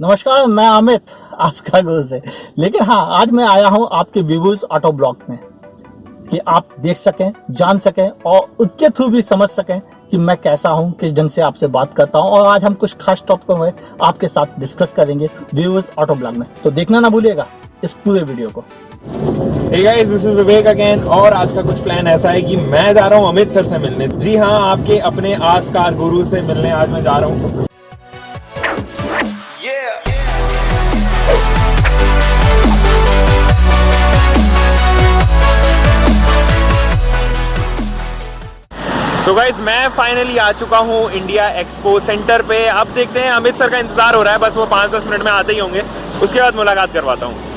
नमस्कार, मैं अमित आस्का गुरु से। लेकिन हाँ, आज मैं आया हूँ आपके विवूज ऑटो ब्लॉग में कि आप देख सकें, जान सकें और उसके थ्रू भी समझ सकें कि मैं कैसा हूँ, किस ढंग से आपसे बात करता हूँ। और आज हम कुछ खास टॉपिकों में आपके साथ डिस्कस करेंगे विवूज ऑटो ब्लॉग में, तो देखना ना भूलिएगा इस पूरे वीडियो को। Hey guys, this is Vivek again. और आज का कुछ प्लान ऐसा है कि मैं जा रहा हूँ अमित सर से मिलने। जी हाँ, आपके अपने आस्कार गुरु से मिलने आज मैं जा रहा हूँ। सो गाइज, मैं फाइनली आ चुका हूँ इंडिया एक्सपो सेंटर पे। अब देखते हैं, अमित सर का इंतजार हो रहा है, बस वो 5-10 मिनट में आते ही होंगे। उसके बाद मुलाकात करवाता हूँ।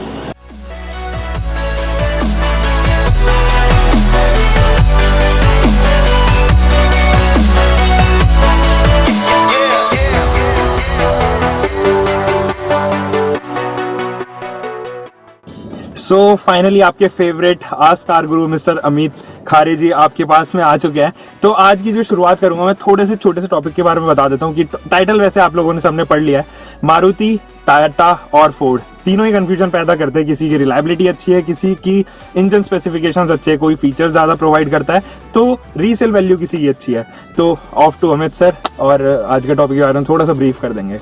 सो फाइनली आपके फेवरेट आस्कार गुरु मिस्टर अमित खारे जी आपके पास में आ चुके हैं। तो आज की जो शुरुआत करूंगा, मैं थोड़े से छोटे से टॉपिक के बारे में बता देता हूं कि टाइटल वैसे आप लोगों ने सबने पढ़ लिया है। मारुति, टाटा और फोर्ड तीनों ही कंफ्यूजन पैदा करते हैं। किसी की रिलायबिलिटी अच्छी है, किसी की इंजन स्पेसिफिकेशंस अच्छे है, कोई फीचर ज्यादा प्रोवाइड करता है, तो रीसेल वैल्यू किसी की अच्छी है। तो ऑफ टू अमित सर, और आज के टॉपिक के बारे में थोड़ा सा ब्रीफ कर देंगे।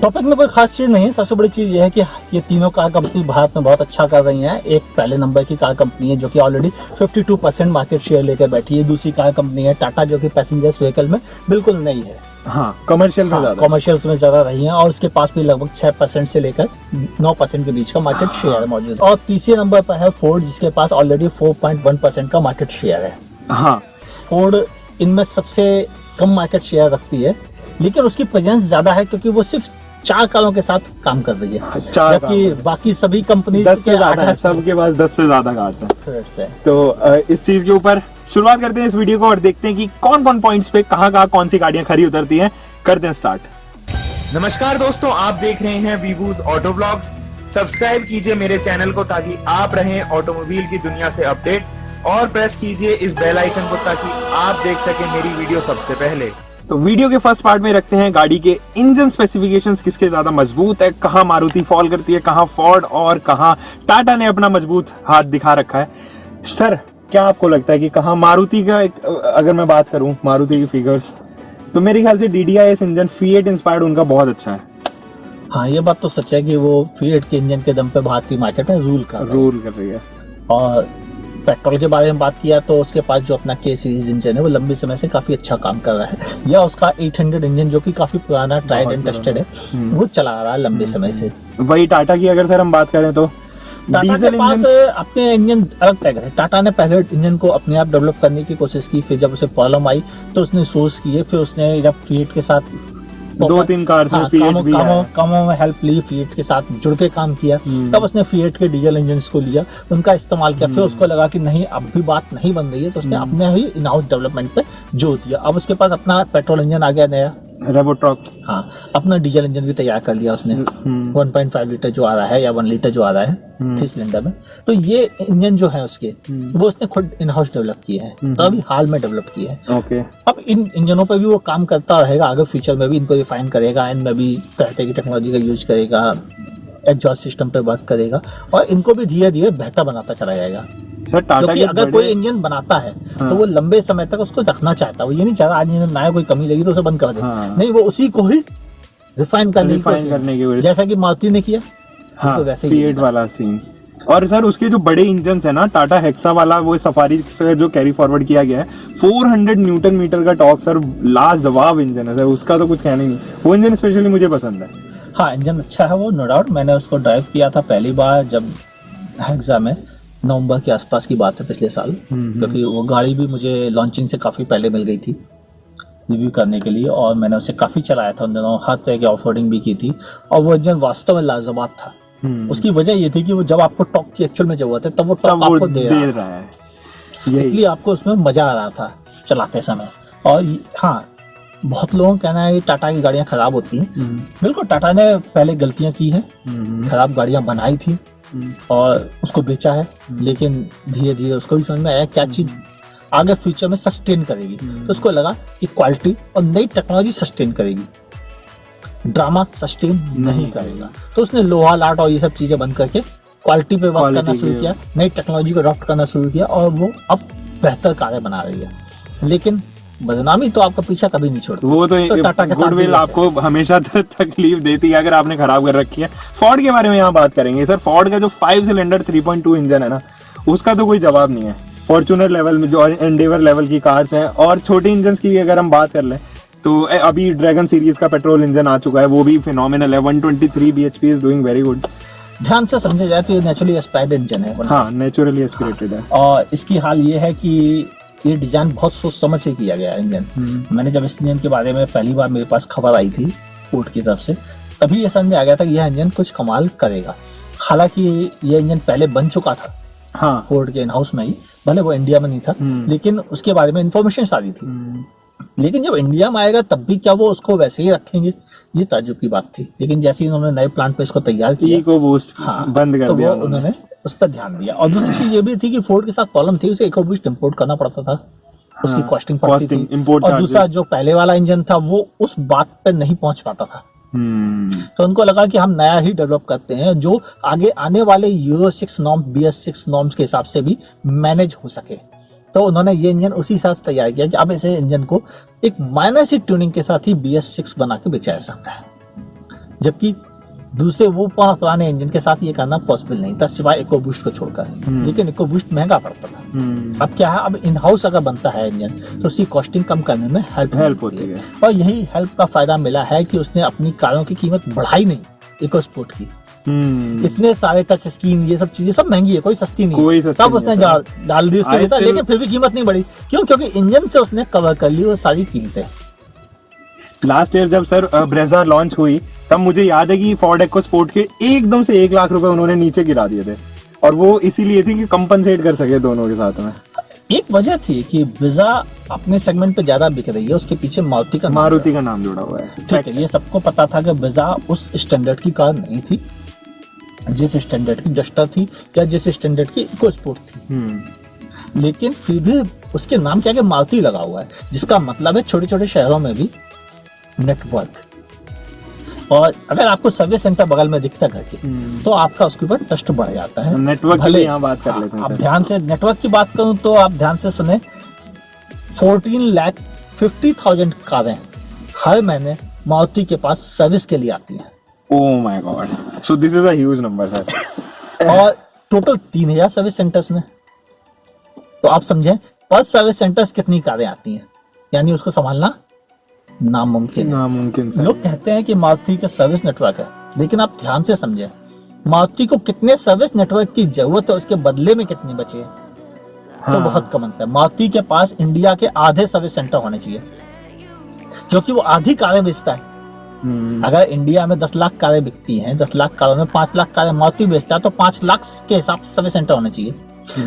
टॉपिक में कोई खास चीज नहीं है। सबसे बड़ी चीज ये है कि ये तीनों कार कंपनी भारत में बहुत अच्छा कर रही हैं। एक पहले नंबर की कार कंपनी है जो कि ऑलरेडी 52% मार्केट शेयर लेकर बैठी है। दूसरी कार कंपनी है टाटा, जो कि पैसेंजर्स व्हीकल में बिल्कुल नई है। हाँ, कमर्शियल में ज्यादा, कमर्शियल्स में ज्यादा रही है और उसके पास भी लगभग 6% से लेकर 9% के बीच का मार्केट शेयर मौजूद है। और तीसरे नंबर पर है फोर्ड, जिसके पास ऑलरेडी 4.1% का मार्केट शेयर है। हाँ, फोर्ड इनमें सबसे कम मार्केट शेयर रखती है, लेकिन उसकी प्रेजेंस ज्यादा है क्योंकि वो सिर्फ 4 कारों के साथ काम कर रही है, जबकि बाकी सभी कंपनी 10 से ज्यादा है, सबके पास 10 से ज्यादा कार्स हैं। तो इस चीज के ऊपर शुरुआत करते हैं इस वीडियो को और देखते हैं कि कौन कौन पॉइंट्स पे कहाँ कौन सी गाड़ियां खरी उतरती हैं। करते हैं स्टार्ट। नमस्कार दोस्तों, आप देख रहे हैं विवूज ऑटो ब्लॉग्स। सब्सक्राइब कीजिए मेरे चैनल को ताकि आप रहें ऑटोमोबाइल की दुनिया से अपडेट, और प्रेस कीजिए इस बेल आइकन को ताकि आप देख सकें मेरी वीडियो सबसे पहले। तो वीडियो के फर्स्ट पार्ट में रखते हैं गाड़ी के इंजन स्पेसिफिकेशंस, किसके ज्यादा मजबूत है, कहाँ मारुति फॉल करती है, कहाँ फोर्ड और कहाँ टाटा ने अपना मजबूत हाथ दिखा रखा है। सर, क्या आपको लगता है कि कहाँ मारुति का अगर मैं बात करूं मारुति की फिगर्स, तो मेरे ख्याल से DDIS इंजन फिएट इंस्पायर्ड उनका बहुत अच्छा है। हाँ, ये बात तो सच है कि वो फिएट के इंजन के दम पे भारतीय मार्केट में रूल कर रही है। और पेट्रोल के बारे में बात किया तो उसके पास जो अपना K सीरीज इंजन है वो लंबे समय से काफी अच्छा काम कर रहा है, या उसका 800 इंजन जो कि काफी पुराना ट्राइड एंड टेस्टेड है, वो चला रहा है लंबे समय से। वही टाटा की अगर सर हम बात करें तो टाटा के पास अपने इंजन अलग टाइप है। टाटा ने पहले इंजन को अपने आप डेवलप करने की कोशिश की, फिर जब उसे प्रॉब्लम आई तो उसने सोर्स किए, फिर उसने जब फिएट के साथ 2-3 कार कामों में हेल्प ली, फिएट के साथ जुड़ के काम किया, तब उसने फिएट के डीजल इंजन को लिया, उनका इस्तेमाल किया। फिर उसको लगा कि नहीं, अब भी बात नहीं बन रही है, तो उसने अपने ही इन हाउस डेवलपमेंट पे जोर दिया। अब उसके पास अपना पेट्रोल इंजन आ गया नया, रेवोट्रॉक। हाँ, अपना डीजल इंजन भी तैयार कर लिया उसने, 1.5 लीटर जो आ रहा है या 1 लीटर जो आ रहा है 3 सिलेंडर में। तो ये इंजन जो है उसके, वो उसने खुद इन हाउस डेवलप किए हैं, तो अभी हाल में डेवलप किए हैं। ओके। अब इन इंजनों पे भी वो काम करता रहेगा, आगे फ्यूचर में भी इनको रिफाइन करेगा, इनमें भी तरह की टेक्नोलॉजी का यूज करेगा, एग्जॉस्ट सिस्टम पे वर्क करेगा, और इनको भी धीरे धीरे बेहतर बनाता चला जाएगा। सर, टाटा क्योंकि अगर कोई इंजन बनाता है तो वो लंबे समय तक उसको रखना चाहता है। वो ये नहीं चाहता आज इंजन नया कोई कमी लगी तो उसे बंद कर दे। नहीं, वो उसी को ही रिफाइन करने की वजह, जैसा कि मारुति ने किया। हाँ, तो वैसे फिएट वाला सीन। और सर, उसके जो बड़े इंजन है ना, टाटा हेक्सा वाला, वो सफारी से जो कैरी फॉरवर्ड किया गया है, 400 न्यूटन मीटर का टॉर्क, सर लाजवाब इंजन है सर, उसका तो कुछ कहना ही नहीं। वो इंजन स्पेशली मुझे पसंद है। हाँ, इंजन अच्छा है वो, नो डाउट। मैंने उसको ड्राइव किया था पहली बार जब हेक्सा में, नवंबर के आसपास की बात है, पिछले साल, क्योंकि वो गाड़ी भी मुझे लॉन्चिंग से काफ़ी पहले मिल गई थी रिव्यू करने के लिए, और मैंने उसे काफ़ी चलाया था उन दिनों, हर तरह की ऑफरोडिंग भी की थी, और वो इंजन वास्तव में लाजवाब था। उसकी वजह ये थी कि वो जब आपको टॉर्क की एक्चुअल में जरूरत है तब वो टॉर्क आपको दे रहा है, इसलिए आपको उसमें मजा आ रहा था चलाते समय। और हाँ, बहुत लोगों का कहना है कि टाटा की गाड़ियाँ खराब होती हैं। बिल्कुल, टाटा ने पहले गलतियाँ की हैं, खराब गाड़ियाँ बनाई थी और उसको बेचा है, लेकिन धीरे धीरे उसको भी समझ में आया क्या चीज आगे फ्यूचर में सस्टेन करेगी। तो उसको लगा कि क्वालिटी और नई टेक्नोलॉजी सस्टेन करेगी। ड्रामा सस्टेन नहीं करेगा। तो उसने लोहा लाट और ये सब चीजें बंद करके क्वालिटी पे वर्क करना शुरू किया, नई टेक्नोलॉजी को अडॉप्ट करना शुरू किया और वो अब बेहतर कार्य बना रही है। लेकिन बदनामी तो आपका पीछा कभी नहीं छोड़ती। वो तो टाटा के साथ गुडविल आपको हमेशा तकलीफ देती है अगर आपने खराब कर रखी है। फोर्ड के बारे में यहाँ बात करेंगे सर। फोर्ड का जो 5 सिलेंडर 3.2 इंजन है ना, उसका तो कोई जवाब नहीं है। फॉर्च्यूनर लेवल में जो एंडेवर लेवल की कार्स हैं और छोटे इंजन की अगर हम बात कर लें तो अभी ड्रैगन सीरीज का पेट्रोल इंजन आ चुका है, वो भी फिनोमिनल है। 123 bhp is doing very good. ध्यान से समझा जाए तो ये नेचुरली एस्पायर्ड इंजन है। हाँ, नेचुरली एस्पिरेटेड है। और इसकी हाल ये है कि ये डिजाइन बहुत सोच समझ से किया गया है इंजन। मैंने जब इस इंजन के बारे में पहली बार मेरे पास खबर आई थी फोर्ड की तरफ से, तभी ये समझ में आ गया था कि यह इंजन कुछ कमाल करेगा। हालांकि ये इंजन पहले बन चुका था हाँ, फोर्ड के इन हाउस में ही, भले वो इंडिया में नहीं था, लेकिन उसके बारे में इंफॉर्मेशन सारी थी। लेकिन जब इंडिया में आएगा तब भी क्या वो उसको वैसे ही रखेंगे, ये ताज्जुब की बात थी। लेकिन जैसे ही उन्होंने नए प्लांट पे इसको तैयार किया, इको बूस्ट बंद कर तो दिया वो उन्होंने उस पर ध्यान दिया। और दूसरी चीज ये भी थी कि फोर्ड के साथ प्रॉब्लम थी, उसे इको बूस्ट इंपोर्ट करना पड़ता था, उसकी कॉस्टिंग पड़ती थी। import और charges। दूसरा जो पहले वाला इंजन था वो उस बात पे नहीं पहुंच पाता था। तो उनको लगा कि हम नया ही डेवलप करते हैं जो आगे आने वाले यूरो 6 नॉर्म, BS6 नॉर्म्स के हिसाब से भी मैनेज हो सके। तो उन्होंने ये इंजन उसी हिसाब से तैयार किया कि अब इसे इंजन को एक माइनर सी ट्यूनिंग के साथ ही BS6 बना के बेचा जा सकता है, जबकि दूसरे वो पुराने इंजन के साथ ये करना पॉसिबल नहीं था सिवाय इको बूस्ट को छोड़कर। लेकिन इको बूस्ट महंगा पड़ता था। अब क्या है, अब इन हाउस अगर बनता है इंजन तो उसकी कॉस्टिंग कम करने में हेल्प होती है। और यही हेल्प का फायदा मिला है कि उसने अपनी कारों की कीमत बढ़ाई नहीं, इको स्पोर्ट की। इतने सारे टच स्क्रीन, ये सब चीजें सब महंगी है, कोई सस्ती नहीं है, सब उसने डाल दी उसके भीतर, लेकिन फिर भी कीमत नहीं बढ़ी। क्यों? क्योंकि इंजन से उसने कवर कर ली वो सारी कीमतें। लास्ट ईयर जब सर ब्रेजा लॉन्च हुई तब मुझे याद है कि फोर्ड EcoSport के एकदम से 1 लाख रुपए उन्होंने नीचे गिरा दिए थे, और वो इसीलिए थी कि कंपनसेट कर सके दोनों के साथ में। एक वजह थी कि ब्रेजा अपने सेगमेंट पे ज्यादा बिक रही है, उसके पीछे मारुति का नाम जुड़ा हुआ है। ठीक है, ये सबको पता था कि ब्रेजा उस स्टैंडर्ड की कार नहीं थी जिस स्टैंडर्ड की डस्टर थी या जिस स्टैंडर्ड की EcoSport थी। लेकिन फिर भी उसके नाम के आगे मारुति लगा हुआ है, जिसका मतलब है छोटे छोटे शहरों में भी नेटवर्क। और अगर आपको सर्विस सेंटर बगल में दिखता घर के, तो आपका उसके ऊपर ट्रस्ट बढ़ जाता है। नेटवर्क की यहाँ बात कर लेते हैं। आप ध्यान से नेटवर्क की बात करूं तो आप ध्यान से सुने, 14,50,000 कारें हर महीने मारुति के पास सर्विस के लिए आती हैं। Oh my God, so this is a huge number sir. और टोटल 3,000 सर्विस सेंटर्स में, तो आप समझें पर सर्विस सेंटर्स कितनी कारें आती हैं, यानी उसको संभालना नामुमकिन है। लोग कहते हैं कि मारुति का सर्विस नेटवर्क है, लेकिन आप ध्यान से समझें मारुति को कितने सर्विस नेटवर्क की जरूरत है, उसके बदले में कितनी बची है। तो बहुत कम अंतर है। मारुति के पास इंडिया के आधे सर्विस सेंटर होने चाहिए, क्योंकि वो आधी कारें बेचता है। अगर इंडिया में 10 लाख कारें बिकती हैं, 10 लाख कारों में 5 लाख कारें मारुति बेचता है, तो 5 लाख के हिसाब से सर्विस सेंटर होने चाहिए।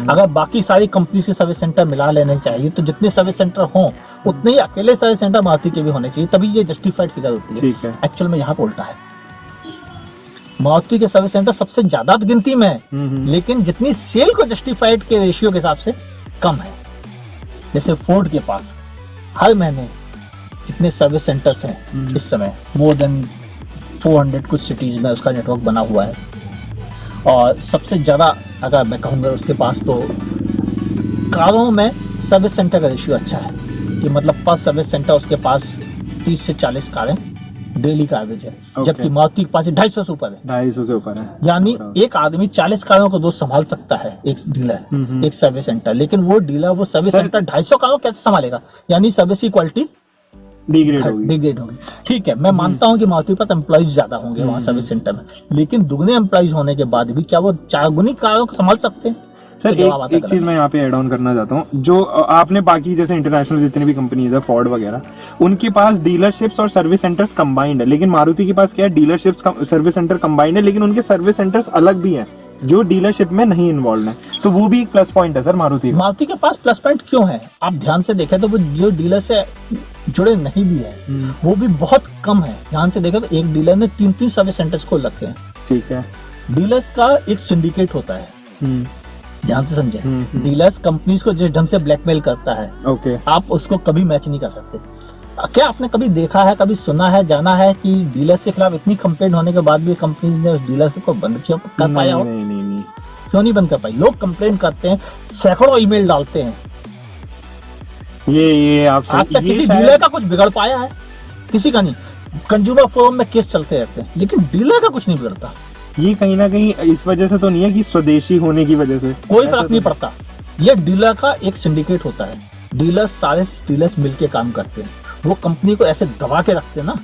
अगर बाकी सारी कंपनी से सर्विस सेंटर मिला लेने चाहिए, तो जितने सर्विस सेंटर हों उतने ही अकेले सर्विस सेंटर मारुति के भी होने चाहिए, तभी ये जस्टिफाइड फिगर होती है। एक्चुअल में यहाँ पे उल्टा है, मारुति के सर्विस सेंटर सबसे ज्यादा गिनती में है, लेकिन जितनी सेल को जस्टिफाइड के रेशियो के हिसाब से कम है। जैसे फोर्ड के पास हर महीने जितने सर्विस सेंटर्स हैं इस समय, मोर देन 400 कुछ सिटीज में उसका नेटवर्क बना हुआ है। और सबसे ज्यादा अगर मैं कहूँगा उसके पास, तो कारों में सर्विस सेंटर का रेशियो अच्छा है, कि मतलब पर सर्विस सेंटर उसके पास 30 से 40 कारें डेली का एवरेज है। जबकि मारुति के पास 250 से ऊपर है। 250 से ऊपर है, यानी एक आदमी 40 कारों को दोस्त संभाल सकता है, एक डीलर, एक सर्विस सेंटर। लेकिन वो डीलर वो सर्विस सेंटर 250 कारों कैसे संभालेगा? यानी सर्विस की क्वालिटी डिग्रेड होगी। ठीक है, मैं मानता हूं कि मारुति के पास एम्प्लॉइज ज्यादा होंगे वहाँ सर्विस सेंटर में, लेकिन दुगने एम्प्लॉइज होने के बाद भी क्या वो 4 गुनी कारों को संभाल सकते हैं? सर एक चीज मैं यहाँ पे ऐड ऑन करना चाहता हूँ, जो आपने बाकी जैसे इंटरनेशनल जितनी भी कंपनीज है, फोर्ड वगैरह, उनके पास डीलरशिप्स और सर्विस सेंटर्स कंबाइंड है। लेकिन मारुति के पास क्या है, डीलरशिप्स सर्विस सेंटर कंबाइंड है, लेकिन उनके सर्विस सेंटर्स अलग भी हैं जो डीलरशिप में नहीं इन्वॉल्व है। तो वो भी एक प्लस पॉइंट है सर मारुति के पास। प्लस पॉइंट क्यों है? आप ध्यान से देखें तो वो जो डीलर से जुड़े नहीं भी है वो भी बहुत कम है। ध्यान से देखें तो एक डीलर ने 3-3 सर्विस सेंटर्स खोल रखे हैं। ठीक है, डीलर्स का एक सिंडिकेट होता है, ध्यान से समझे। डीलर्स कंपनीज को जिस ढंग से ब्लैकमेल करता है, ओके, आप उसको कभी मैच नहीं कर सकते। क्या आपने कभी देखा है, कभी सुना है, जाना है कि डीलर के खिलाफ इतनी कंप्लेंट होने के बाद भी कंपनी ने उस डीलर को बंद क्यों कर पाया हो? नहीं। क्यों नहीं बंद कर पाई? लोग कंप्लेंट करते हैं, सैकड़ों ईमेल डालते हैं, ये आप आज तक किसी डीलर का कुछ बिगड़ पाया है? किसी का नहीं। कंज्यूमर फोरम में केस चलते रहते हैं, लेकिन डीलर का कुछ नहीं बिगड़ता। ये कहीं ना कहीं इस वजह से तो नहीं है कि स्वदेशी होने की वजह से, कोई फर्क नहीं पड़ता। ये डीलर का एक सिंडिकेट होता है, डीलर्स सारे डीलर्स मिलके काम करते हैं, वो कंपनी को ऐसे दबा के रखते हैं ना,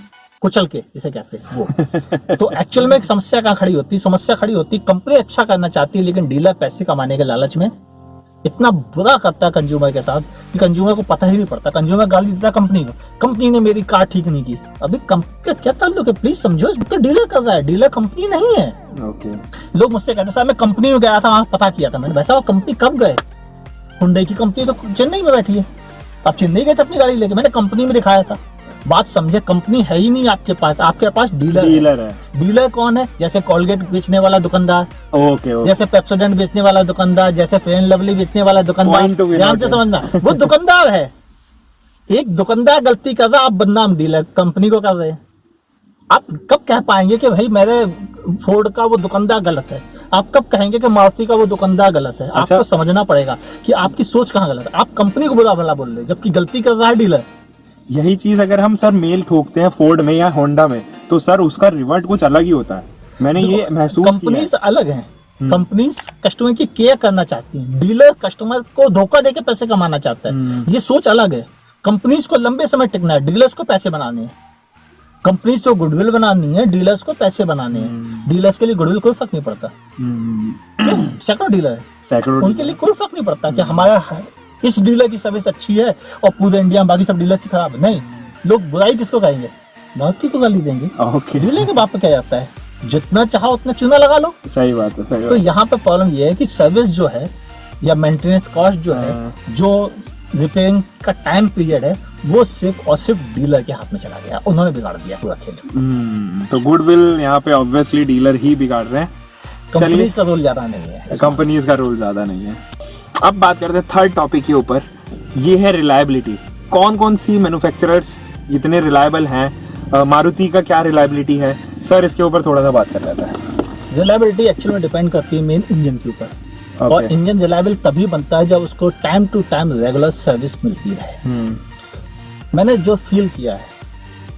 कुचल के जिसे कहते हैं वो। तो एक्चुअल में एक समस्या कहाँ खड़ी होती? समस्या खड़ी होती कंपनी अच्छा करना चाहती है, लेकिन डीलर पैसे कमाने के लालच में इतना बुरा करता है कंज्यूमर के साथ कि कंज्यूमर को पता ही नहीं पड़ता। कंज्यूमर गाली देता कंपनी को, कंपनी ने मेरी कार ठीक नहीं की। अभी कंपनी क्या ताल्लुक है? प्लीज समझो, तो डीलर कर रहा है, डीलर कंपनी नहीं है। ओके। लोग मुझसे कहते हैं साहब मैं कंपनी में गया था, वहां पता किया था मैंने। वैसा वो कंपनी कब गए? हुंडई की कंपनी तो चेन्नई में बैठी है, आप चेन्नई गए थे अपनी गाड़ी लेके, मैंने कंपनी में दिखाया था। बात समझे, कंपनी है ही नहीं आपके पास, आपके पास डीलर है। डीलर कौन है? जैसे कोलगेट बेचने वाला दुकानदार, ओके। जैसे पेप्सोडेंट बेचने वाला दुकानदार, जैसे फेयर एंड लवली बेचने वाला दुकानदार, ध्यान से समझना, वो दुकानदार है। एक दुकानदार गलती कर रहा, आप बदनाम डीलर कंपनी को कर रहे हैं। आप कब कह पाएंगे कि भाई मेरे फोर्ड का वो दुकानदार गलत है? आप कब कहेंगे कि मारुति का वो दुकानदार गलत है? अच्छा। आपको समझना पड़ेगा कि आपकी सोच कहाँ गलत है। आप कंपनी को बुरा भला बोल रहे हैं, जबकि गलती कर रहा है डीलर। यही चीज अगर हम सर मेल ठोकते हैं फोर्ड में या होंडा में, तो सर उसका रिवर्ट कुछ अलग ही होता है। मैंने ये महसूस किया है। कंपनीज अलग हैं, कंपनीज कस्टमर की केयर करना चाहती हैं, डीलर कस्टमर को धोखा देके पैसे कमाना चाहता है। ये सोच अलग है। कंपनीज को लंबे समय टिकना है, डीलर्स को पैसे बनाने हैं। कंपनीज को गुडविल बनानी है, डीलर्स को पैसे बनाने हैं। डीलर्स के लिए गुडविल कोई फर्क नहीं पड़ता। सैकड़ों डीलर है, उनके लिए कोई फर्क नहीं पड़ता कि हमारा इस डीलर की सर्विस अच्छी है और पूरे इंडिया में बाकी सब डीलर से खराब है। नहीं, लोग बुराई किसको कहेंगे? मारुति को गाली देंगे। ओके। डीलर के बाप पे क्या जाता है? जितना चाहो उतना चूना लगा लो। सही बात है, सही तो बात है। यहाँ पे प्रॉब्लम ये है कि सर्विस जो है या मेंटेनेंस कॉस्ट जो है, जो रिपेयरिंग का टाइम पीरियड है, वो सिर्फ और सिर्फ डीलर के हाथ में चला गया। उन्होंने बिगाड़ दिया पूरा खेल। तो गुडविल यहाँ पे ऑब्वियसली डीलर ही बिगाड़ रहे हैं। कंपनीज का रोल ज्यादा नहीं है, कंपनीज का रोल ज्यादा नहीं है। अब बात करते हैं थर्ड टॉपिक के ऊपर, ये है रिलायबिलिटी। कौन कौन सी मैन्युफैक्चरर्स इतने रिलायबल हैं? मारुति का क्या रिलायबिलिटी है सर? इसके ऊपर थोड़ा सा बात कर लेते हैं। रिलायबिलिटी एक्चुअली में डिपेंड करती है मेन इंजन के ऊपर। Okay. और इंजन रिलायबल तभी बनता है जब उसको time to time regular service मिलती रहे। मैंने जो फील किया है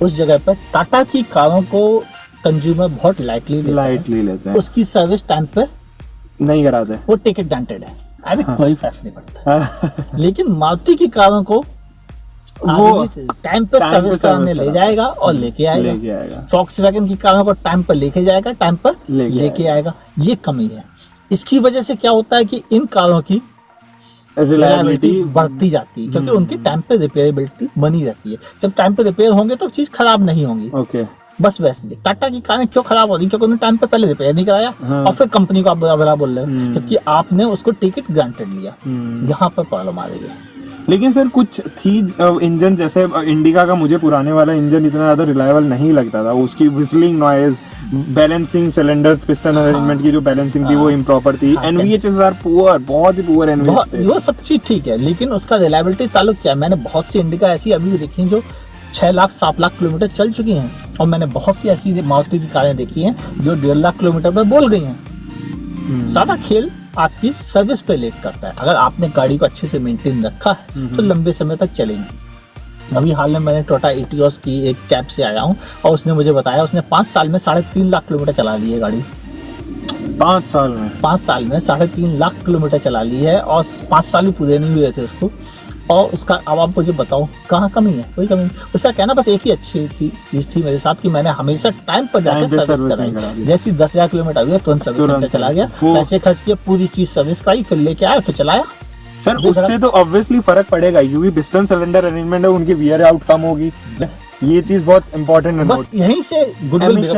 उस जगह पर, टाटा की कारों को कंज्यूमर बहुत लाइटली लेते हैं, उसकी सर्विस टाइम पे नहीं कराते, वो टिकट ग्रांटेड है, अभी कोई फर्क नहीं पड़ता। लेकिन मारुति की कारों को वो टाइम पे सर्विस कराने ले जाएगा और लेके आएगा। फॉक्सवैगन की कारों को टाइम पर लेके जाएगा, टाइम पर लेके आएगा। ये कमी है। इसकी वजह से क्या होता है कि इन कारों की रिलायबिलिटी बढ़ती जाती है, क्योंकि उनकी टाइम पे रिपेयरेबिलिटी बनी रहती है। जब टाइम पे रिपेयर होंगे तो चीज खराब नहीं होंगी। ओके। बस वैसे टाटा की कारें क्यों खराब हो रही? क्योंकि उन्होंने टाइम पे पहले रिपेयर नहीं कराया। और फिर कंपनी को आप बुरा बोल रहे हो, जबकि आपने उसको टिकट ग्रांटेड लिया। यहाँ पर प्रॉब्लम आ रही है। लेकिन सर कुछ थी इंजन, जैसे इंडिका का मुझे पुराने वाला इंजन इतना ज्यादा रिलायबल नहीं लगता था। उसकी whistling noise, balancing, cylinder piston arrangement की जो बैलेंसिंग थी वो इम्प्रॉपर थी। एनवीएचएस आर पुअर, बहुत ही पुअर एनवीएच थे। वो सब चीज ठीक है, लेकिन उसका रिलायबिलिटी ताल्लुक क्या है? मैंने बहुत सी इंडिका ऐसी अभी भी देखी जो 6 लाख 7 लाख किलोमीटर चल चुकी हैं, और मैंने बहुत सी ऐसी मारुति की कारें देखी हैं जो 1.5 लाख किलोमीटर पर बोल गई हैं। सारा खेल आपकी सर्विस पे लेट करता है। अगर आपने गाड़ी को अच्छे से मेंटेन रखा है तो लंबे समय तक चलेंगी। अभी हाल में मैंने टोयोटा इटियोस की एक कैब से आया हूँ, और उसने मुझे बताया उसने 5 साल में 3.5 लाख किलोमीटर चला ली है गाड़ी। 5 साल में 3.5 लाख किलोमीटर चला ली है, और 5 साल भी पूरे नहीं हुए थे उसको। और उसका, अब आप मुझे बताओ कहाँ कमी है? कोई कमी नहीं। उसका कहना बस एक ही अच्छी चीज थी मेरे साथ कि मैंने हमेशा टाइम पर जाकर सर्विस कराई। जैसी 10,000 किलोमीटर हुई तुरंत सर्विस सेंटर चला गया, पैसे खर्च किए, पूरी चीज सर्विस कराई, फिर लेके आया, फिर चलाया। सर उससे तो ऑब्वियसली फर्क पड़ेगा, क्योंकि पिस्टन सिलेंडर अरेंजमेंट है, उनकी वियर आउट कम होगी। ये चीज बहुत इंपॉर्टेंट है। बस यहीं से गुडविल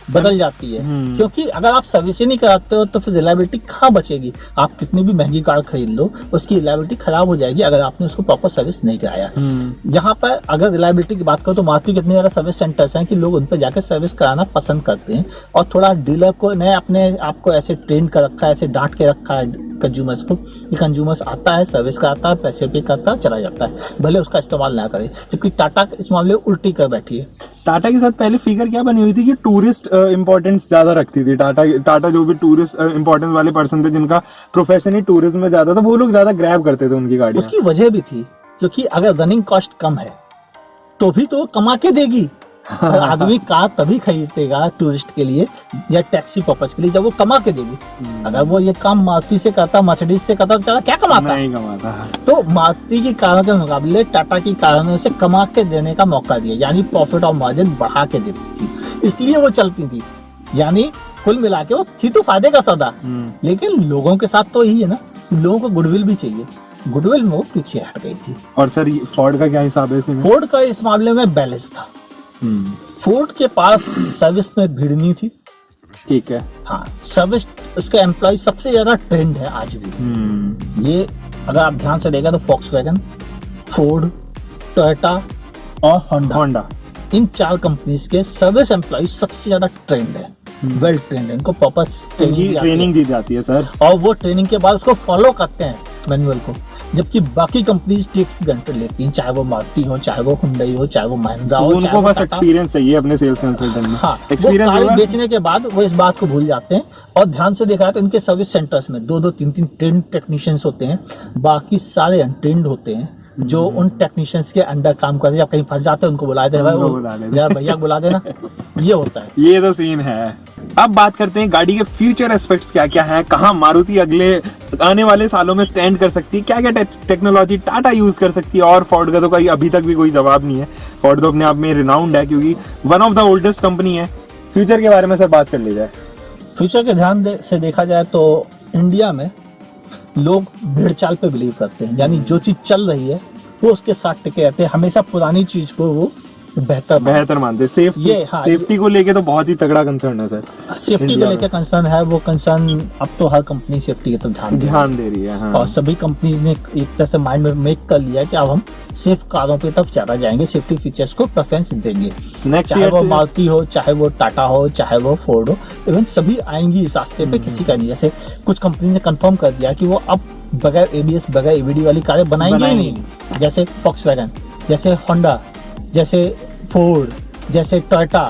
बदल जाती है। क्योंकि अगर आप सर्विस ही नहीं कराते हो तो फिर रिलायबिलिटी कहाँ बचेगी? आप कितनी भी महंगी कार खरीद लो, उसकी रिलायबिलिटी खराब हो जाएगी अगर आपने उसको प्रॉपर सर्विस नहीं कराया। यहाँ पर अगर रिलायबिलिटी की बात करो तो मारुति कितने ज्यादा सर्विस सेंटर्स हैं कि लोग उन पर जाकर सर्विस कराना पसंद करते हैं। और थोड़ा डीलर को ने अपने आपको ऐसे ट्रेन कर रखा है, ऐसे डांट के रखा है कंज्यूमर्स को, कि कंज्यूमर्स आता है, सर्विस कराता है, पैसे पे करता है, चला जाता है, भले उसका इस्तेमाल ना करे। जबकि टाटा इस मामले में उल्टी कर बैठी है। टाटा के साथ पहले फिगर क्या बनी हुई थी कि टूरिस्ट इंपॉर्टेंस ज्यादा रखती थी। टाटा जो भी टूरिस्ट इंपॉर्टेंस वाले पर्सन थे, जिनका प्रोफेशन ही टूरिज्म में ज्यादा था, वो लोग ज्यादा ग्रैब करते थे उनकी गाड़ी। उसकी वजह भी थी, क्योंकि अगर रनिंग कॉस्ट कम है तो भी तो वो कमा के देगी। और आदमी कार तभी खरीदेगा टूरिस्ट के लिए या टैक्सी पर्पस के लिए जब वो कमा के देगी। अगर वो ये काम मारुति से करता, मर्सिडीज से करता, तो क्या कमाता? नहीं कमाता। तो मारुति की कारों के मुकाबले टाटा की कारों ने उसे कमा के देने का मौका दिया, यानी प्रॉफिट और मार्जिन बढ़ा के देती थी, इसलिए वो चलती थी। यानी कुल मिला के वो थी तो फायदे का सौदा। लेकिन लोगों के साथ तो यही है ना, लोगों को गुडविल भी चाहिए, गुडविल में वो पीछे हट गई थी। और सर फोर्ड का क्या हिसाब है इसमें? फोर्ड का इस मामले में बैलेंस था। फोर्ड के पास सर्विस में भीड़ नहीं थी। ठीक है। हाँ, सर्विस उसके एम्प्लॉय सबसे ज्यादा ट्रेंड है आज भी। ये अगर आप ध्यान से देखा तो फॉक्सवैगन, फोर्ड, टोयोटा और होंडा, इन 4 कंपनीज के सर्विस एम्प्लॉय सबसे ज्यादा ट्रेंड है, वेल ट्रेंड है। इनको प्रॉपर ट्रेनिंग दी जाती है सर, और वो ट्रेनिंग के बाद उसको फॉलो करते हैं मैनुअल को। जबकि बाकी कंपनीज 3 घंटे लेती हैं, चाहे वो मारुति हो, चाहे वो हुंडई हो, चाहे वो महिंद्रा हो, उनको बस एक्सपीरियंस चाहिए अपने सेल्स कंसल्टेंट में। हाँ, एक्सपीरियंस बेचने के बाद वो इस बात को भूल जाते हैं। और ध्यान से देखा है तो इनके सर्विस सेंटर्स में 2-2, 3-3 ट्रेंड टेक्नीशियंस होते हैं, बाकी सारे अनट्रेंड होते हैं, जो उन टेक्नीशियंस के अंडर काम करते हैं। जब कहीं फंस जाते हैं उनको बुला दे, यार भैया बुला देना, ये होता है। ये तो सीन है। अब बात करते हैं गाड़ी के फ्यूचर एस्पेक्ट्स क्या क्या है, कहाँ मारुति अगले आने वाले सालों में स्टैंड कर सकती है, क्या क्या टेक्नोलॉजी टाटा यूज कर सकती है। और फोर्ड का तो कोई अभी तक भी कोई जवाब नहीं है। फोर्ड तो अपने आप में रिनाउंड है, क्योंकि one of the oldest company है। फ्यूचर के बारे में सर बात कर ली जाए। फ्यूचर के ध्यान से देखा जाए तो इंडिया में लोग भेड़ चाल पे बिलीव करते हैं, यानी जो चीज चल रही है वो उसके साथ टिके रहते हैं, हमेशा पुरानी चीज को वो बेहतर मानते। सेफ्टी को लेके तो बहुत ही तगड़ा कंसर्न है सर। सेफ्टी को लेकर कंसर्न है, वो कंसर्न अब तो हर कंपनी सेफ्टी की तरफ ध्यान दे रही है। हाँ। और सभी कंपनीज ने एक तरह से माइंड में मेक कर लिया कि अब हम सेफ कारों की तरफ ज्यादा जाएंगे, सेफ्टी फीचर्स को प्रेफरेंस देंगे। चाहे वो मारुति हो, चाहे वो टाटा हो, चाहे वो फोर्ड हो, इवन सभी आएंगी इस रास्ते पे, किसी का नहीं। जैसे कुछ कंपनी ने कंफर्म कर दिया कि वो अब बगैर ABS, बगैर EBD वाली कारें बनाएंगे ही नहीं। जैसे फॉक्सवैगन, जैसे होंडा, जैसे फोर्ड, जैसे टोयोटा।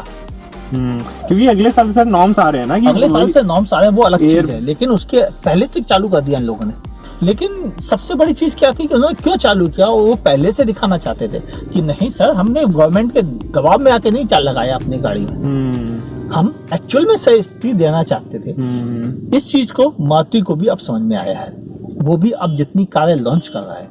क्योंकि अगले साल सर नॉर्म्स आ रहे हैं ना, कि अगले साल से नॉर्म्स आ रहे हैं, वो अलग चीज है। लेकिन उसके पहले से चालू कर दिया इन लोगों ने। लेकिन सबसे बड़ी चीज क्या थी कि उन्होंने क्यों चालू किया, वो पहले से दिखाना चाहते थे कि नहीं सर, हमने गवर्नमेंट के दबाव में आके नहीं चाल लगाया अपनी गाड़ी में, हम एक्चुअल में सेफ्टी देना चाहते थे। इस चीज को मारुति को भी अब समझ में आया है। वो भी अब जितनी कारें लॉन्च कर रहा है,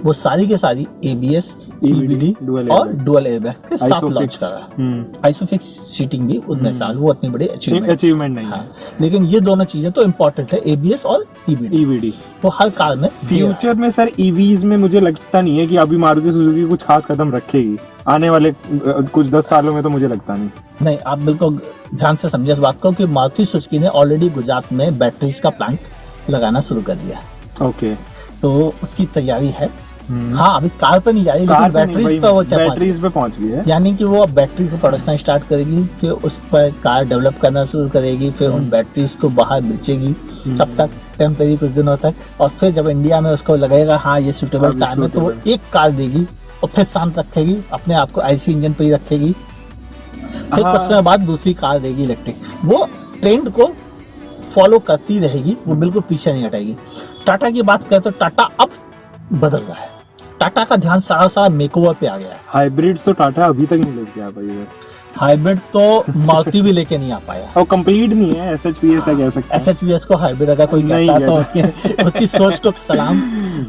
वो सारी के सारी ABS, EBD और डुअल एयरबैग के साथ लॉन्च कर रहा है। आइसोफिक्स सीटिंग भी उतने साल, वो उतनी बड़ी अचीवमेंट नहीं है। लेकिन ये दोनों चीजें तो इम्पोर्टेंट है, ABS और EBD वो हर कार में। फ्यूचर में सर EVs में मुझे लगता नहीं है कि अभी मारुति सुजुकी कुछ खास कदम रखेगी आने वाले कुछ 10 सालों में, तो मुझे लगता नहीं। आप बिल्कुल ध्यान से समझिए इस बात को कि मारुति सुजुकी ने ऑलरेडी गुजरात में बैटरीज का प्लांट लगाना शुरू कर दिया। तो उसकी तैयारी है। हाँ, अभी कार पे नहीं जा रही, लेकिन बैटरीज पे पहुंच गई है। यानी कि वो अब बैटरी को प्रोडक्शन स्टार्ट करेगी, फिर उस पर कार डेवलप करना शुरू करेगी, फिर उन बैटरीज को बाहर बेचेगी। तब तक टेम्परेरी कुछ दिन होता है, और फिर जब इंडिया में उसको लगेगा हाँ ये सूटेबल कार है, तो वो एक कार देगी और फिर शांत रखेगी, अपने आप को IC इंजन पर ही रखेगी। फिर कुछ समय बाद दूसरी कार देगी इलेक्ट्रिक। वो ट्रेंड को फॉलो करती रहेगी, वो बिल्कुल पीछे नहीं हटाएगी। टाटा की बात करें तो टाटा अब बदल रहा है। टाटा का ध्यान सारा मेकओवर पे आ गया है। हाइब्रिड्स तो टाटा अभी तक नहीं लेके आ पाई। हाइब्रिड तो मारुति भी लेके नहीं आ पाया, और कंप्लीट नहीं है। SHVS कह सकते हैं। SHVS को हाइब्रिड अगर कोई कहता तो उसकी सोच को सलाम।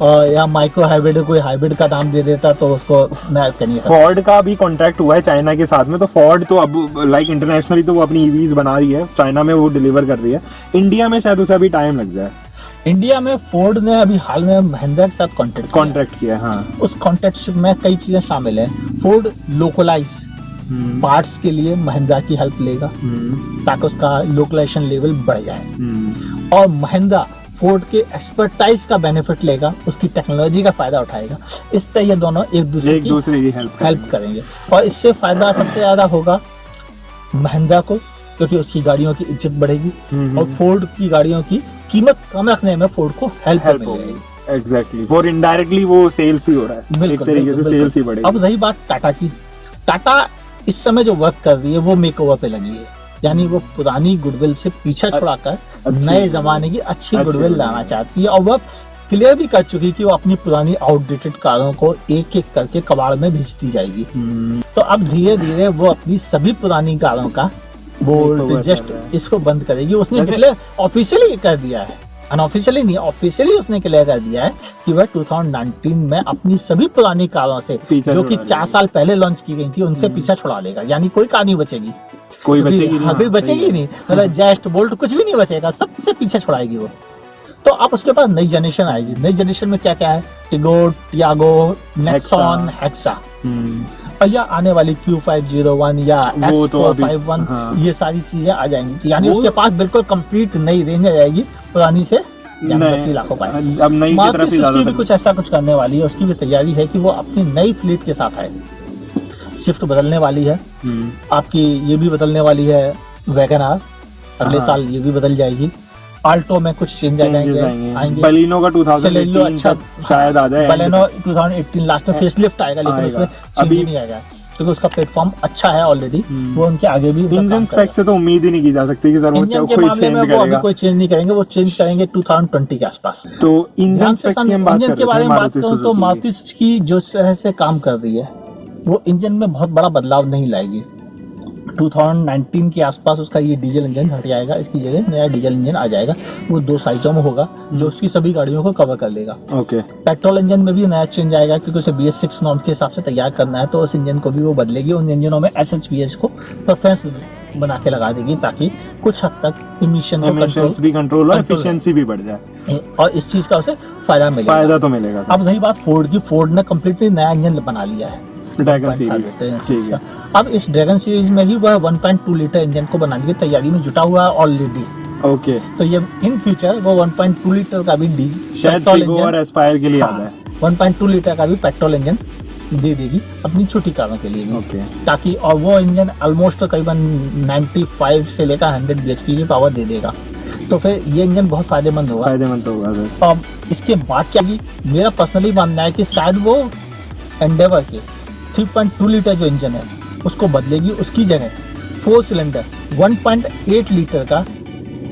और या माइक्रो हाइब्रिड, कोई हाइब्रिड का नाम दे देता तो उसको मैं नहीं। फोर्ड का भी कॉन्ट्रैक्ट हुआ है चाइना के साथ में, तो फोर्ड तो अब लाइक इंटरनेशनली तो वो अपनी EVs बना रही है, चाइना में वो डिलीवर कर रही है। इंडिया में शायद उसे अभी टाइम लग जाए। इंडिया में फोर्ड ने अभी हाल में महिंद्रा के साथ कॉन्ट्रैक्ट किया। हाँ, उस कॉन्ट्रैक्ट में कई चीजें शामिल है। फोर्ड लोकलाइज पार्ट्स के लिए महिंद्रा की हेल्प लेगा, ताकि उसका लोकलाइजेशन लेवल बढ़ जाए। और महिंद्रा फोर्ड के एक्सपर्टाइज का बेनिफिट लेगा, उसकी टेक्नोलॉजी का फायदा उठाएगा। इस तरह ये दोनों एक दूसरे की हेल्प करेंगे। और इससे फायदा सबसे ज्यादा होगा महिंद्रा को, क्योंकि उसकी गाड़ियों की इज्जत बढ़ेगी, और फोर्ड की गाड़ियों की कीमत कम रखने में फोर्ड को हेल्प हेल्प मिलेगी। होगी एग्जैक्टली, और इनडायरेक्टली वो सेल्स ही हो रहा है, एक बिल्कुल, तरीके बिल्कुल, से बिल्कुल। सेल्स ही बढ़ेगी। अब रही बात टाटा की, टाटा इस समय जो वर्क कर रही है वो मेकओवर पे लगी है, यानी वो पुरानी गुडविल से पीछा छुड़ाकर अच्छी- नए जमाने की अच्छी अच्छी गुडविल गुडविल। लाना चाहती है, और वह क्लियर भी कर चुकी कि वो अपनी पुरानी आउटडेटेड कारों को एक एक करके कबाड़ में भेजती जाएगी। तो अब धीरे धीरे वो अपनी सभी पुरानी कारों का बोल्ट Makeover कर जस्ट रहा है। इसको बंद करेगी। उसने वैसे- डिक्लेयर ऑफिशियली कर दिया है, अनऑफिशियली नहीं, ऑफिशियली उसने क्लियर कर दिया है कि वह 2019 में अपनी सभी पुरानी कारों से पीछा जो कि छुड़ा 4 लेगी। साल पहले लॉन्च की गई थी उनसे पीछा छुड़ा लेगा, यानी कोई कार नहीं बचेगी, कोई बचेगी नहीं, अभी हाँ, बचेगी सही है। नहीं, मतलब जेस्ट बोल्ट कुछ भी नहीं बचेगा, सबसे पीछे छुड़ाएगी वो। तो अब उसके पास नई जनरेशन आएगी। नई जनरेशन में क्या क्या है, टिगो, टियागो, नेक्सॉन, हेक्सा, और या आने वाली Q501 या वो तो अभी- X451, हाँ। ये सारी चीजें आ जाएंगी, यानी वो- उसके पास बिल्कुल कंप्लीट नई रेंज आ जाएगी, पुरानी से जान नहीं, बची लाखों पाए। अब नई की मारुति तरफ ही सुजुकी भी ज्यादा कुछ ऐसा कुछ करने वाली है, उसकी भी तैयारी है कि वो अपनी नई फ्लीट के साथ आएगी। स्विफ्ट बदलने वाली है, आपकी ये भी बदलने वाली है, वैगन आर अगले हाँ। साल ये भी बदल जाएगी। आल्टो में कुछ चेंज आ चेंजेस जाएंगे, आएंगे। बलिनो का Celerio 2018 अच्छा, तक शायद आ जाए। बलेनो 2018 लास्ट में फेसलिफ्ट आएगा, लेकिन आएगा। उसमें चेंज अभी- नहीं आएगा क्योंकि उसका प्लेटफॉर्म अच्छा है ऑलरेडी, वो उनके आगे भी इंजन स्पेक से तो उम्मीद ही नहीं की जा सकती कि सर वो इंजन के कोई मामले में चेंज वो अभी करेगा। कोई चेंज नहीं करेंगे, वो चेंज करेंगे 2020 के आसपास। तो इंजन ध्यान से स्पेक्स की हम बात इंजन कर के रहे बारे थे में बात मारुति करूं तो सुजुकी की। मारुति सुजुकी जो तरह से काम कर रही है वो इंजन में बहुत बड़ा बदलाव नहीं लाएगी। 2019 के आसपास उसका ये डीजल इंजन हट जाएगा, इसकी जगह नया डीजल इंजन आ जाएगा, वो 2 साइजों में होगा जो उसकी सभी गाड़ियों को कवर कर लेगा। ओके, पेट्रोल इंजन में भी नया चेंज आएगा क्योंकि उसे BS6 नॉर्म के हिसाब से तैयार करना है, तो उस इंजन को भी वो बदलेगी। उन इंजनों में SHVH को प्रेफरेंस बना के लगा देगी ताकि कुछ हद तक इमिशन को एमिशंस भी कंट्रोल और कंट्रोल एफिशिएंसी भी बढ़ जाए, कंट्रोल, और इस चीज का उसे फायदा मिलेगा। फायदा तो मिलेगा। अब रही बात फोर्ड की, फोर्ड ने कम्प्लीटली नया इंजन बना लिया है, ड्रैगन 1.5 सीरीज, ठीक है। अब इस ड्रैगन सीरीज में ही वह 1.2 लीटर इंजन को बनाने की तैयारी में जुटा हुआ है ऑलरेडी। ओके, तो ये इन फ्यूचर वो 1.2 लीटर का भी शायद पेट्रोल टिगो और इंजन, एस्पायर के लिए आ हाँ, जाए। 1.2 लीटर का भी पेट्रोल इंजन दे देगी अपनी छोटी कारों के लिए भी, ओके, ताकि, और वो इंजन ऑलमोस्ट करीबन 95 से लेकर 100 bhp की पावर दे देगा, तो फिर ये इंजन बहुत फायदेमंद होगा। फायदेमंद तो होगा सर। अब इसके बाद क्या होगी, मेरा पर्सनली मानना है कि शायद वो एंडेवर के 3.2 लीटर जो इंजन है उसको बदलेगी, उसकी जगह 4 सिलेंडर 1.8 लीटर का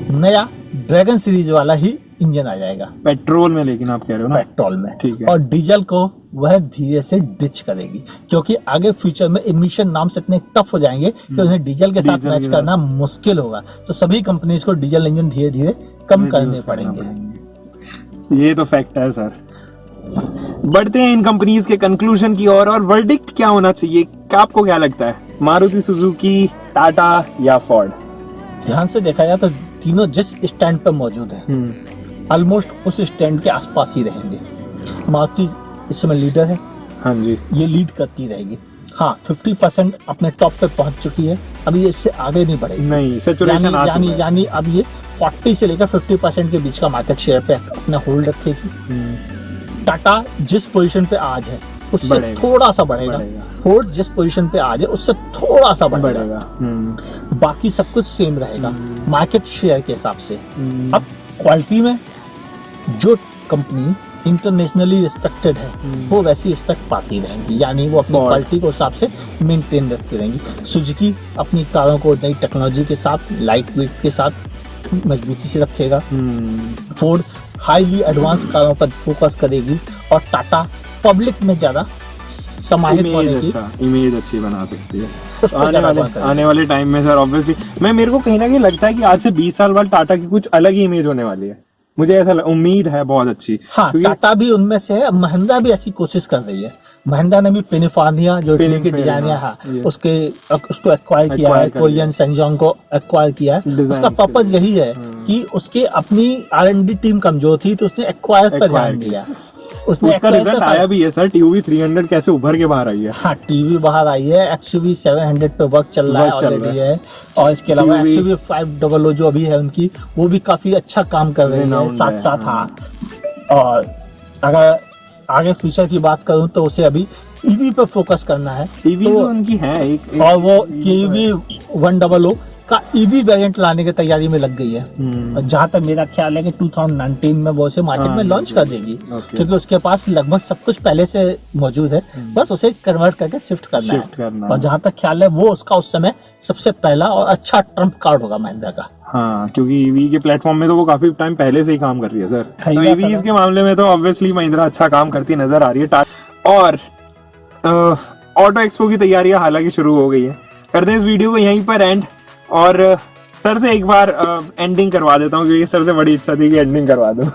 नया ड्रैगन सीरीज वाला ही इंजन आ जाएगा पेट्रोल में, लेकिन आप कह रहे हो ना, पेट्रोल में, ठीक है। और डीजल को वह धीरे से डिच करेगी क्योंकि आगे फ्यूचर में इमिशन नाम से इतने टफ हो जाएंगे कि उन्हें डीजल के साथ डीजल मैच के करना मुश्किल होगा, तो सभी कंपनीज को डीजल इंजन धीरे धीरे कम करने Reduce करना पड़ेंगे। ये तो फैक्ट है सर। बढ़ते हैं इन कंपनीज के कंक्लूजन की ओर, और वर्डिक्ट क्या होना चाहिए, आपको क्या लगता है, मारुति सुजुकी, टाटा या फोर्ड? ध्यान से देखा जाए तो तीनों जिस स्टैंड पर मौजूद है ऑलमोस्ट उस स्टैंड के आसपास ही रहेंगे। मारुति इस समय लीडर है, हाँ जी, ये लीड करती रहेगी। हाँ, 50% अपने टॉप पे पहुंच चुकी है, अब ये इससे आगे नहीं बढ़ेगी। नहीं, सैचुरेशन आ चुका है। यानी अब ये 40 से लेकर 50% के बीच का मार्केट शेयर पे अपना होल्ड रखेगी। टाटा जिस पोजीशन पे आज है उससे बढ़ेगा। थोड़ा सा बढ़ेगा। फोर्ड जिस पोजीशन पे आज है उससे थोड़ा सा बढ़ेगा। बाकी सब कुछ सेम रहेगा मार्केट शेयर के हिसाब से। अब क्वालिटी में जो कंपनी इंटरनेशनली रिस्पेक्टेड है वो वैसी रिस्पेक्ट पाती रहेंगी, यानी वो अपनी और- क्वालिटी को हिसाब से मेंटेन रखती रहेंगी। सुजुकी अपनी कारों को नई टेक्नोलॉजी के साथ, लाइट वेट के साथ मजबूती से रखेगा। फोर्ड हाईली एडवांस कारों पर फोकस करेगी, और टाटा पब्लिक में ज्यादा समाहित होने की इमेज अच्छी बना सकती है। उस पर ज्यादा work करेगी। आने वाले टाइम में सर ऑब्वियसली मेरे को कहीं ना कहीं लगता है कि आज से 20 साल बाद टाटा की कुछ अलग ही इमेज होने वाली है, मुझे ऐसा उम्मीद है बहुत अच्छी। हाँ, क्योंकि- टाटा भी उनमें से है। महिंद्रा भी ऐसी कोशिश कर रही है। महिंद्रा ने भी पिनिफानिया जो इटली की Pininfarina, डिजाइन है, हाँ, ये। उसको एक्वायर किया है, कर कोरियन सेंजोंग को एक्वायर किया है। Designs उसका के पर्पज लिए। यही है कि उसके अपनी R&D टीम कमजोर थी तो उसने एक्वायर पर Acquire ध्यान दिया। उसने उसका acquire से रिजल्ट आया भी है सर, TUV 300 कैसे उभर के बाहर आई है। हाँ, टीवी बाहर आई है, XUV 700 पे वर्क चल रहा है वर्क चल ऑलरेडी रहा है, और इसके अलावा TUV XUV 500 जो अभी है उनकी, वो भी काफी अच्छा काम कर रही है Renowned साथ है, साथ। हाँ। हाँ, और अगर आगे फ्यूचर की बात करूं तो उसे अभी ईवी पे फोकस करना है। टीवी तो- तो उनकी है एक और वो KUV 100 का ईवी वेरिएंट लाने की तैयारी में लग गई है। और जहां तक मेरा ख्याल है कि 2019 में वो उसे मार्केट में लॉन्च कर देगी, क्योंकि उसके पास लगभग सब कुछ पहले से मौजूद है, बस उसे कन्वर्ट करके शिफ्ट करना है। और जहां तक ख्याल है वो उसका उस समय सबसे पहला और अच्छा ट्रम्प कार्ड होगा महिंद्रा का। हाँ, क्योंकि ईवी के प्लेटफॉर्म में तो वो काफी टाइम पहले से ही काम कर रही है सर। तो ईवीज के मामले में तो ऑब्वियसली महिंद्रा अच्छा काम करती नजर आ रही है। और ऑटो एक्सपो की तैयारियां हालांकि शुरू हो गई है। करते हैं इस वीडियो को यहीं पर एंड, और सर से एक बार एंडिंग करवा देता हूँ, क्योंकि सर से बड़ी इच्छा थी कि एंडिंग करवा दूं।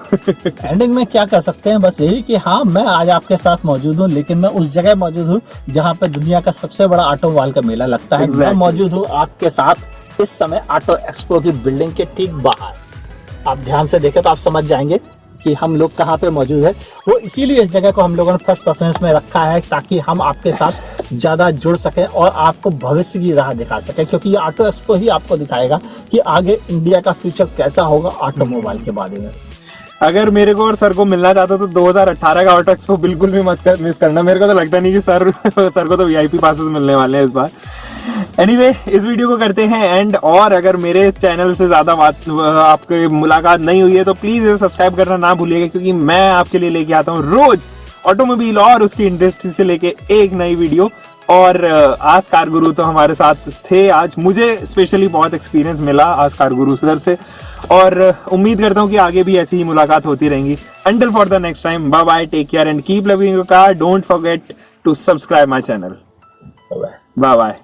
एंडिंग में क्या कर सकते हैं, बस यही कि हाँ, मैं आज आपके साथ मौजूद हूँ, लेकिन मैं उस जगह मौजूद हूँ जहाँ पे दुनिया का सबसे बड़ा ऑटोमोबाइल का मेला लगता है। मैं मौजूद हूँ आपके साथ इस समय ऑटो एक्सपो की बिल्डिंग के ठीक बाहर। आप ध्यान से देखें तो आप समझ जाएंगे कि हम लोग कहाँ पे मौजूद है। वो इसीलिए इस जगह को हम लोगों ने फर्स्ट प्रेफरेंस में रखा है, ताकि हम आपके साथ ज्यादा जुड़ सके और आपको भविष्य की राह दिखा सके, क्योंकि ये ऑटो एक्सपो ही आपको दिखाएगा कि आगे इंडिया का फ्यूचर कैसा होगा ऑटोमोबाइल के बारे में। अगर मेरे को और सर को मिलना चाहते तो 2018 का ऑटो एक्सपो बिल्कुल भी मत मिस करना। मेरे को तो लगता नहीं कि सर को तो वीआईपी पासेस मिलने वाले हैं इस बार। एनीवे, इस वीडियो को करते हैं एंड। और अगर मेरे चैनल से ज्यादा बात आपके मुलाकात नहीं हुई है तो प्लीज इसे सब्सक्राइब करना ना भूलिएगा, क्योंकि मैं आपके लिए लेके आता हूँ रोज ऑटोमोबाइल और उसकी इंडस्ट्री से लेके एक नई वीडियो। और आज कार गुरु तो हमारे साथ थे आज। मुझे स्पेशली बहुत एक्सपीरियंस मिला आज कार गुरु सर से, और उम्मीद करता हूँ कि आगे भी ऐसी ही मुलाकात होती रहेंगी। Until for the next time, bye bye, take care and keep loving your car. Don't forget to subscribe my channel. Bye bye.